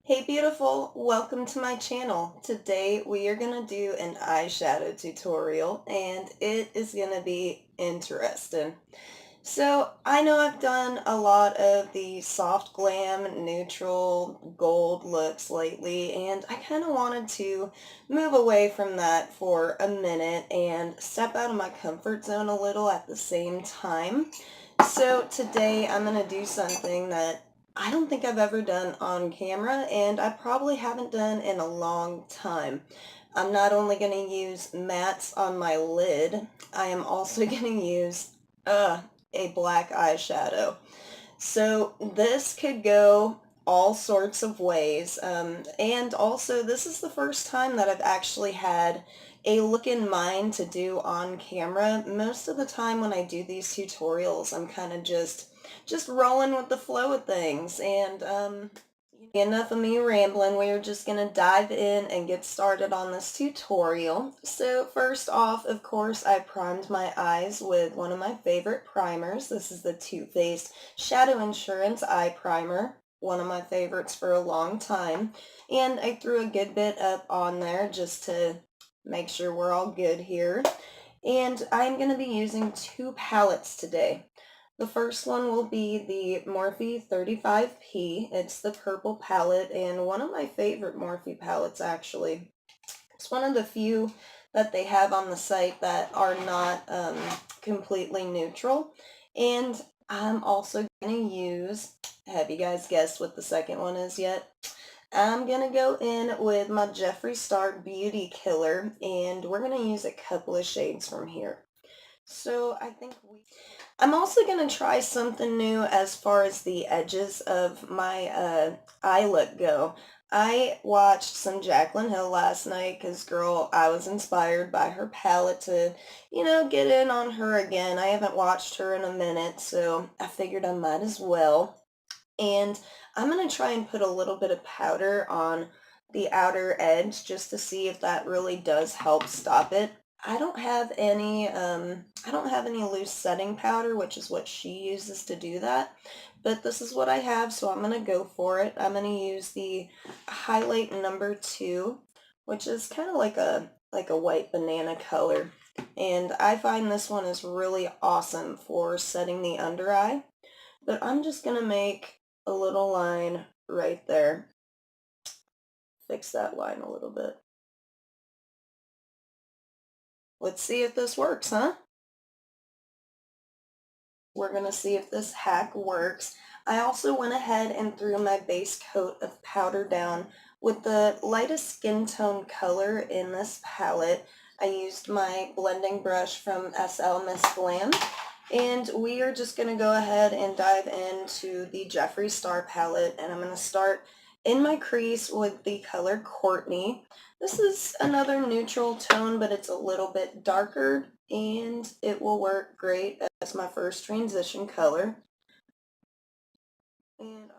Hey beautiful, welcome to my channel. Today we are going to do an eyeshadow tutorial and it is going to be interesting. So I know I've done a lot of the soft glam, neutral, gold looks lately, and I kind of wanted to move away from that for a minute and step out of my comfort zone a little at the same time. So today I'm going to do something that I don't think I've ever done on camera, and I probably haven't done in a long time. I'm not only going to use mattes on my lid, I am also going to use a black eyeshadow. So this could go all sorts of ways. And also this is the first time that I've actually had a look in mind to do on camera. Most of the time when I do these tutorials, I'm kind of just rolling with the flow of things. And enough of me rambling. We're just going to dive in and get started on this tutorial. So first off, of course, I primed my eyes with one of my favorite primers. This is the Too Faced Shadow Insurance Eye Primer, one of my favorites for a long time. And I threw a good bit up on there just to make sure we're all good here. And I'm going to be using two palettes today. The first one will be the Morphe 35P. It's the purple palette and one of my favorite Morphe palettes actually. It's one of the few that they have on the site that are not completely neutral. And I'm also going to use, have you guys guessed what the second one is yet? I'm going to go in with my Jeffree Star Beauty Killer and we're going to use a couple of shades from here. So I'm also going to try something new as far as the edges of my eye look go. I watched some Jaclyn Hill last night because, girl, I was inspired by her palette to, get in on her again. I haven't watched her in a minute, so I figured I might as well. And I'm going to try and put a little bit of powder on the outer edge just to see if that really does help stop it. I don't have any loose setting powder, which is what she uses to do that. But this is what I have, so I'm going to go for it. I'm going to use the highlight number 2, which is kind of like a white banana color. And I find this one is really awesome for setting the under eye. But I'm just going to make a little line right there. Fix that line a little bit. Let's see if this works, huh? We're going to see if this hack works. I also went ahead and threw my base coat of powder down with the lightest skin tone color in this palette. I used my blending brush from SL Miss Glam. And we are just going to go ahead and dive into the Jeffree Star palette. And I'm going to start in my crease with the color Courtney. This is another neutral tone, but it's a little bit darker and it will work great as my first transition color. And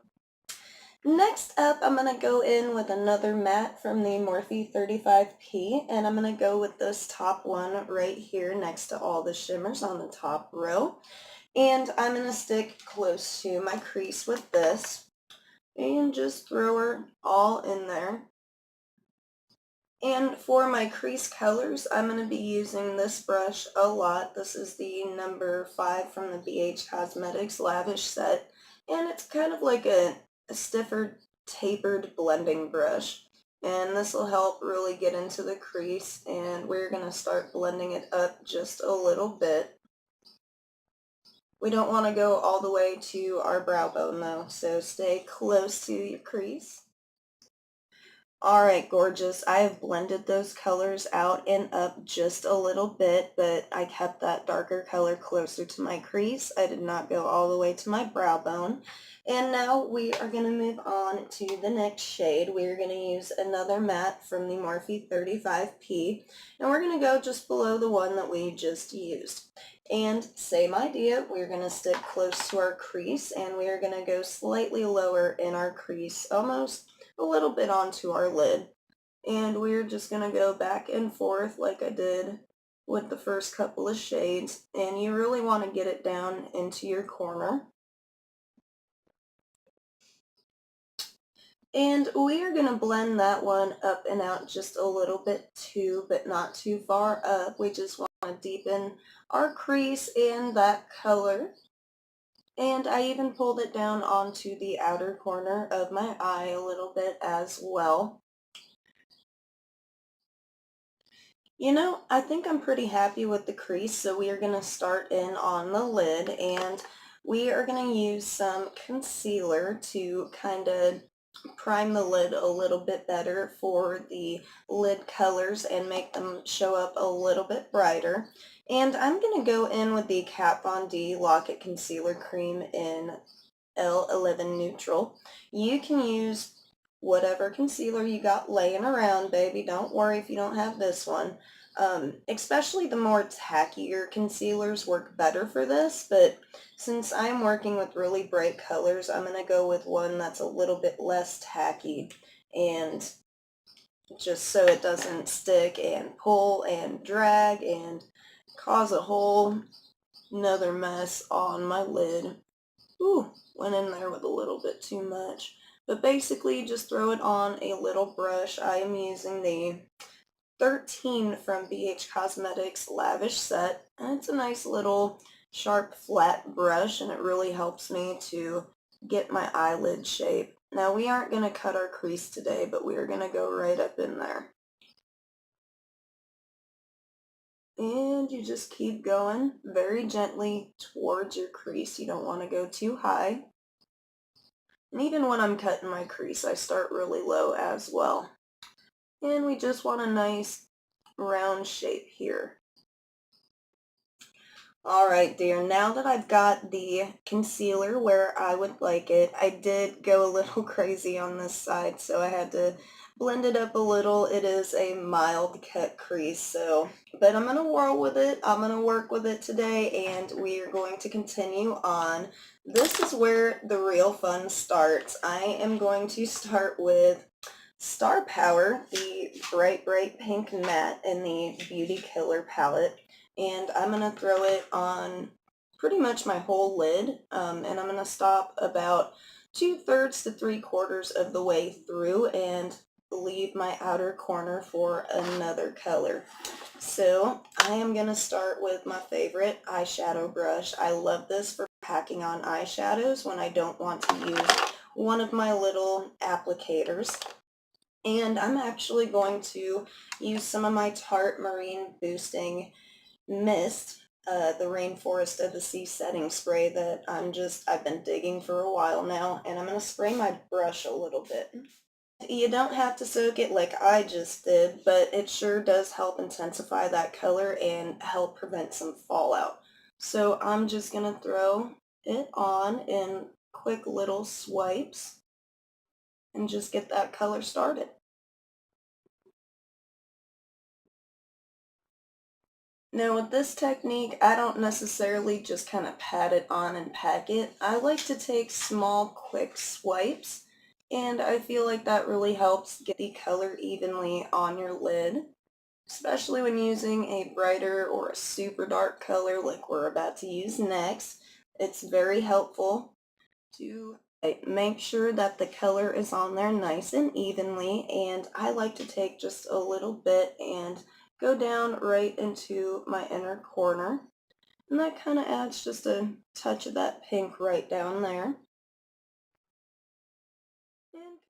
next up, I'm going to go in with another matte from the Morphe 35P, and I'm going to go with this top one right here next to all the shimmers on the top row. And I'm going to stick close to my crease with this and just throw her all in there. And for my crease colors, I'm going to be using this brush a lot. This is the number 5 from the BH Cosmetics Lavish set. And it's kind of like a stiffer, tapered blending brush. And this will help really get into the crease. And we're going to start blending it up just a little bit. We don't want to go all the way to our brow bone though, so stay close to your crease. Alright, gorgeous. I have blended those colors out and up just a little bit, but I kept that darker color closer to my crease. I did not go all the way to my brow bone. And now we are going to move on to the next shade. We're going to use another matte from the Morphe 35P, and we're going to go just below the one that we just used. And same idea, we're going to stick close to our crease, and we are going to go slightly lower in our crease, almost a little bit onto our lid. And we're just going to go back and forth like I did with the first couple of shades. And you really want to get it down into your corner. And we are going to blend that one up and out just a little bit too, but not too far up. We just want to deepen our crease in that color. And I even pulled it down onto the outer corner of my eye a little bit as well. You know, I think I'm pretty happy with the crease, so we are going to start in on the lid, and we are going to use some concealer to kind of prime the lid a little bit better for the lid colors and make them show up a little bit brighter. And I'm going to go in with the Kat Von D Lock-It Concealer Cream in L11 Neutral. You can use whatever concealer you got laying around, baby. Don't worry if you don't have this one. Especially the more tackier concealers work better for this, but since I'm working with really bright colors, I'm going to go with one that's a little bit less tacky, and just so it doesn't stick and pull and drag and cause a whole another mess on my lid. Ooh, went in there with a little bit too much. But basically, just throw it on a little brush. I am using the 13 from BH Cosmetics Lavish Set. And it's a nice little sharp flat brush, and it really helps me to get my eyelid shape. Now, we aren't going to cut our crease today, but we are going to go right up in there. And you just keep going very gently towards your crease. You don't want to go too high. And even when I'm cutting my crease, I start really low as well. And we just want a nice round shape here. Alright dear, now that I've got the concealer where I would like it, I did go a little crazy on this side, so I had to blend it up a little. It is a mild cut crease, but I'm going to whirl with it. I'm going to work with it today, and we are going to continue on. This is where the real fun starts. I am going to start with Star Power, the Bright Bright Pink Matte in the Beauty Killer palette, and I'm going to throw it on pretty much my whole lid, and I'm going to stop about 2/3 to 3/4 of the way through and leave my outer corner for another color. So I am going to start with my favorite eyeshadow brush. I love this for packing on eyeshadows when I don't want to use one of my little applicators. And I'm actually going to use some of my Tarte Marine Boosting Mist, the Rainforest of the Sea setting spray that I've been digging for a while now, and I'm going to spray my brush a little bit. You don't have to soak it like I just did, but it sure does help intensify that color and help prevent some fallout. So I'm just going to throw it on in quick little swipes and just get that color started. Now with this technique, I don't necessarily just kind of pat it on and pack it. I like to take small, quick swipes, and I feel like that really helps get the color evenly on your lid, especially when using a brighter or a super dark color like we're about to use next. It's very helpful to make sure that the color is on there nice and evenly, and I like to take just a little bit and go down right into my inner corner, and that kind of adds just a touch of that pink right down there.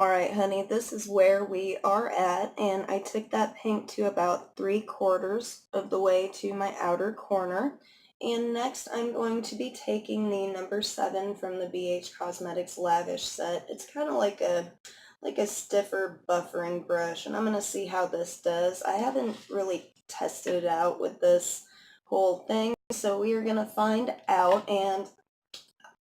Alright honey, this is where we are at, and I took that pink to about 3/4 of the way to my outer corner. And next I'm going to be taking the number 7 from the BH Cosmetics Lavish Set. It's kind of like a stiffer buffering brush, and I'm going to see how this does. I haven't really tested it out with this whole thing, so we are going to find out. And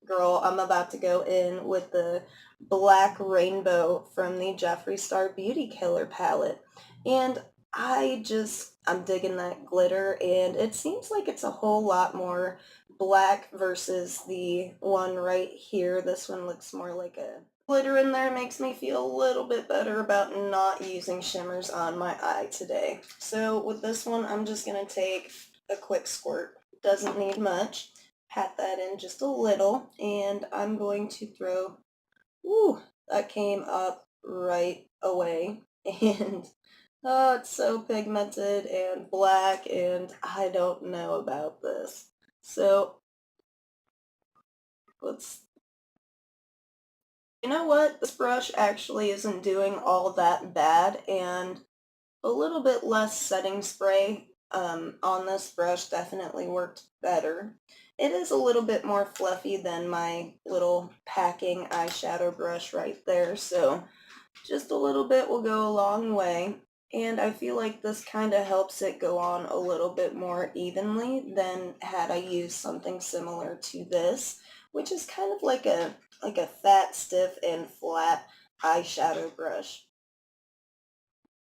girl, I'm about to go in with the Black Rainbow from the Jeffree Star Beauty Killer palette. And I'm digging that glitter, and it seems like it's a whole lot more black versus the one right here. This one looks more like a glitter in there. Makes me feel a little bit better about not using shimmers on my eye today. So with this one, I'm just going to take a quick squirt. Doesn't need much. Pat that in just a little, and I'm going to throw, ooh, that came up right away. And oh, it's so pigmented and black, and I don't know about this. So let's, you know what? This brush actually isn't doing all that bad, and a little bit less setting spray on this brush definitely worked better. It is a little bit more fluffy than my little packing eyeshadow brush right there, so just a little bit will go a long way. And I feel like this kind of helps it go on a little bit more evenly than had I used something similar to this, which is kind of like a fat, stiff, and flat eyeshadow brush.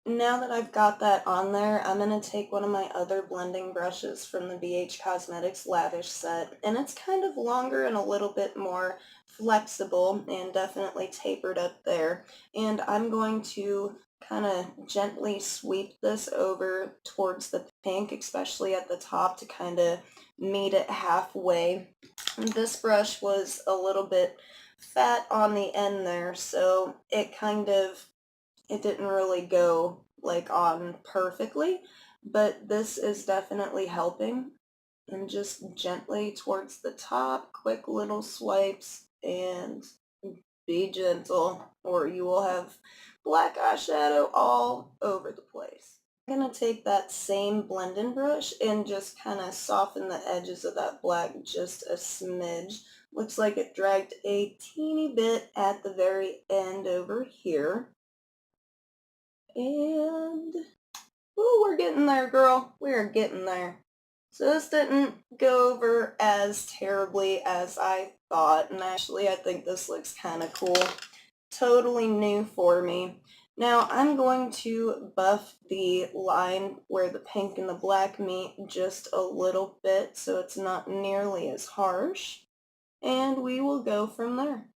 Now that I've got that on there, I'm going to take one of my other blending brushes from the BH Cosmetics Lavish set, and it's kind of longer and a little bit more flexible and definitely tapered up there. And I'm going to kind of gently sweep this over towards the pink, especially at the top, to kind of meet it halfway. This brush was a little bit fat on the end there, so it didn't really go like on perfectly, but this is definitely helping. And just gently towards the top, quick little swipes, and be gentle or you will have black eyeshadow all over the place. I'm going to take that same blending brush and just kind of soften the edges of that black just a smidge. Looks like it dragged a teeny bit at the very end over here. And, ooh, we're getting there, girl. We're getting there. So this didn't go over as terribly as I thought, and actually I think this looks kind of cool. Totally new for me. Now I'm going to buff the line where the pink and the black meet just a little bit so it's not nearly as harsh, and we will go from there.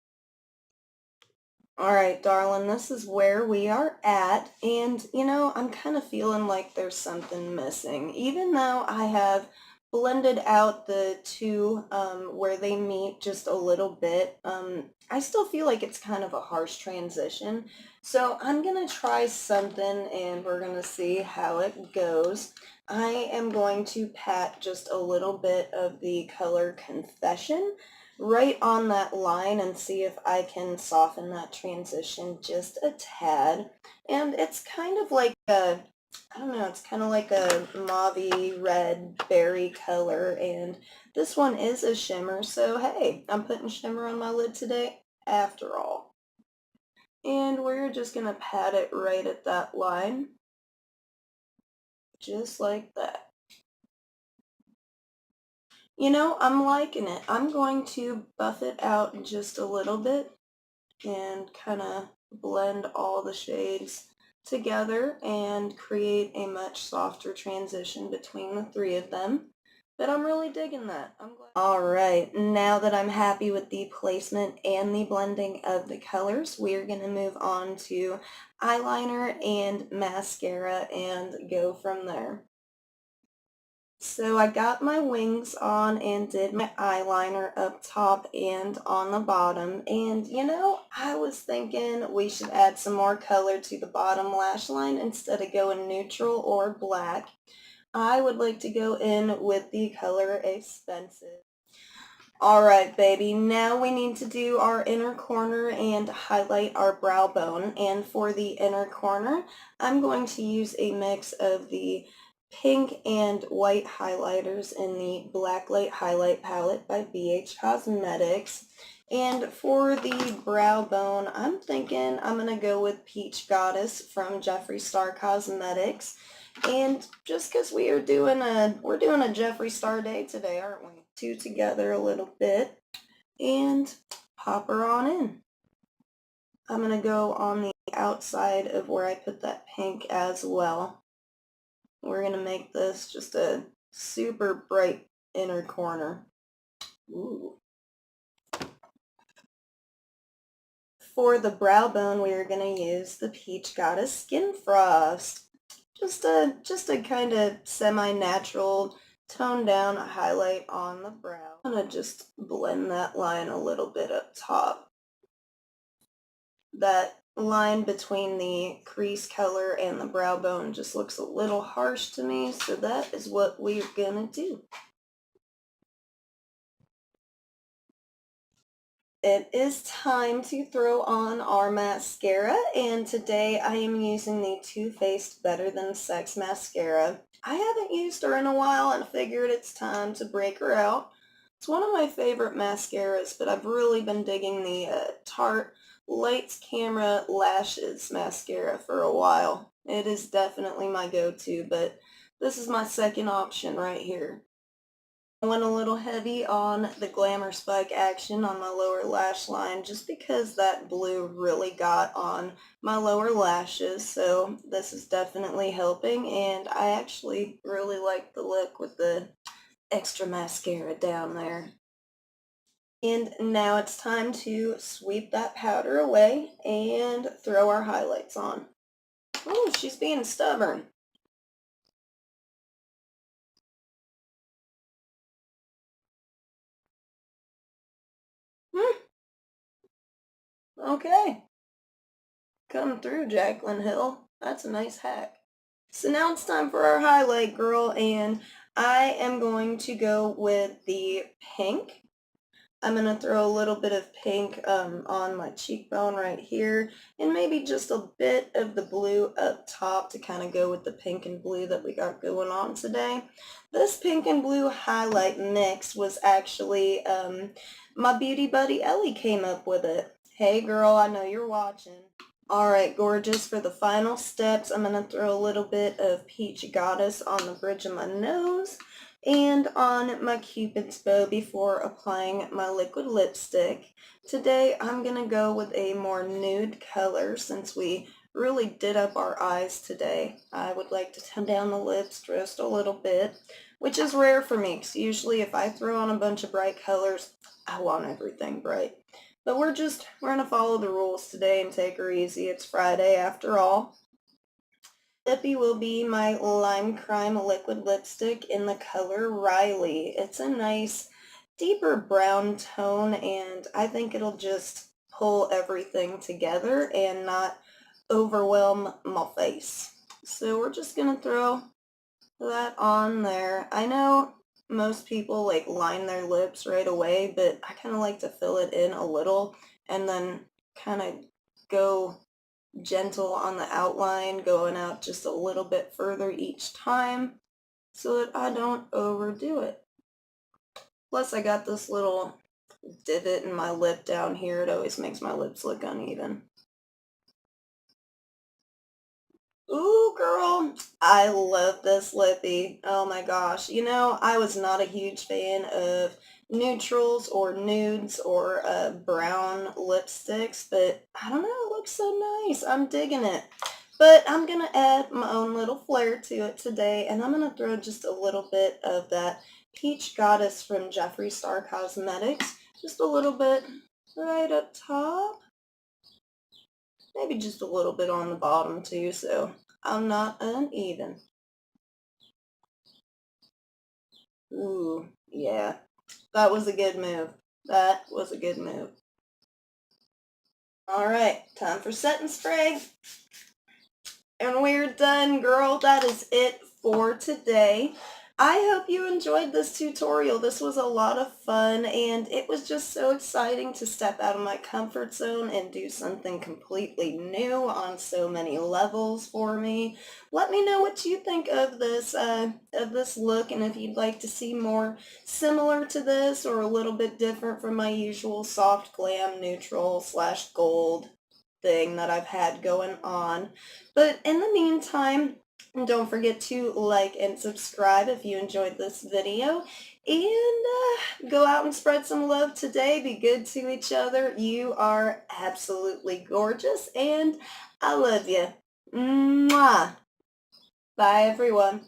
All right, darling, this is where we are at, and I'm kind of feeling like there's something missing. Even though I have blended out the two where they meet just a little bit, I still feel like it's kind of a harsh transition. So I'm going to try something and we're going to see how it goes. I am going to pat just a little bit of the color Confession right on that line and see if I can soften that transition just a tad. And it's kind of like I don't know, it's kind of like a mauvey red berry color, and this one is a shimmer, so hey, I'm putting shimmer on my lid today after all. And we're just going to pat it right at that line, just like that. I'm liking it. I'm going to buff it out just a little bit and kind of blend all the shades together and create a much softer transition between the three of them. But I'm really digging that. I'm glad. All right, now that I'm happy with the placement and the blending of the colors, we're going to move on to eyeliner and mascara and go from there. So I got my wings on and did my eyeliner up top and on the bottom. And I was thinking we should add some more color to the bottom lash line instead of going neutral or black. I would like to go in with the color Expensive. Alright, baby, now we need to do our inner corner and highlight our brow bone. And for the inner corner, I'm going to use a mix of the pink and white highlighters in the Blacklight Highlight Palette by BH Cosmetics. And for the brow bone, I'm thinking I'm going to go with Peach Goddess from Jeffree Star Cosmetics. And just because we're doing a Jeffree Star day today, aren't we? Two together a little bit and pop her on in. I'm going to go on the outside of where I put that pink as well. We're going to make this just a super bright inner corner. Ooh. For the brow bone, we are going to use the Peach Goddess Skin Frost. Just a kind of semi-natural tone down highlight on the brow. I'm going to just blend that line a little bit up top. That line between the crease color and the brow bone just looks a little harsh to me, so that is what we're gonna do. It is time to throw on our mascara, and today I am using the Too Faced Better Than Sex mascara. I haven't used her in a while and figured it's time to break her out. It's one of my favorite mascaras, but I've really been digging the Tarte Lights Camera Lashes mascara for a while. It is definitely my go-to, but this is my second option right here. I went a little heavy on the Glamour Spike action on my lower lash line just because that blue really got on my lower lashes, so this is definitely helping, and I actually really like the look with the extra mascara down there. And now it's time to sweep that powder away and throw our highlights on. Oh, she's being stubborn. Hmm, okay. Come through, Jacqueline Hill. That's a nice hack. So now it's time for our highlight, girl, and I am going to go with the pink. I'm going to throw a little bit of pink on my cheekbone right here, and maybe just a bit of the blue up top to kind of go with the pink and blue that we got going on today. This pink and blue highlight mix was actually, my beauty buddy Ellie came up with it. Hey girl, I know you're watching. Alright, gorgeous. For the final steps, I'm going to throw a little bit of Peach Goddess on the bridge of my nose and on my Cupid's bow before applying my liquid lipstick. Today, I'm going to go with a more nude color since we really did up our eyes today. I would like to tone down the lips just a little bit, which is rare for me because usually if I throw on a bunch of bright colors, I want everything bright. But we're going to follow the rules today and take her easy. It's Friday after all. Lippy will be my Lime Crime liquid lipstick in the color Riley. It's a nice deeper brown tone, and I think it'll just pull everything together and not overwhelm my face. So we're just going to throw that on there. I know most people like line their lips right away, but I kind of like to fill it in a little and then kind of go gentle on the outline, going out just a little bit further each time so that I don't overdo it. Plus I got this little divot in my lip down here. It always makes my lips look uneven. Ooh, girl, I love this lippy. Oh my gosh. You know, I was not a huge fan of neutrals or nudes or brown lipsticks, but I don't know, it looks so nice. I'm digging it. But I'm going to add my own little flair to it today, and I'm going to throw just a little bit of that Peach Goddess from Jeffree Star Cosmetics. Just a little bit right up top. Maybe just a little bit on the bottom too, so I'm not uneven. Ooh, yeah. That was a good move. That was a good move. All right, time for set and spray. And we're done, girl. That is it for today. I hope you enjoyed this tutorial. This was a lot of fun, and it was just so exciting to step out of my comfort zone and do something completely new on so many levels for me. Let me know what you think of this look, and if you'd like to see more similar to this or a little bit different from my usual soft glam neutral slash gold thing that I've had going on. But in the meantime, don't forget to like and subscribe if you enjoyed this video. And go out and spread some love today. Be good to each other. You are absolutely gorgeous, and I love you. Mwah. Bye, everyone.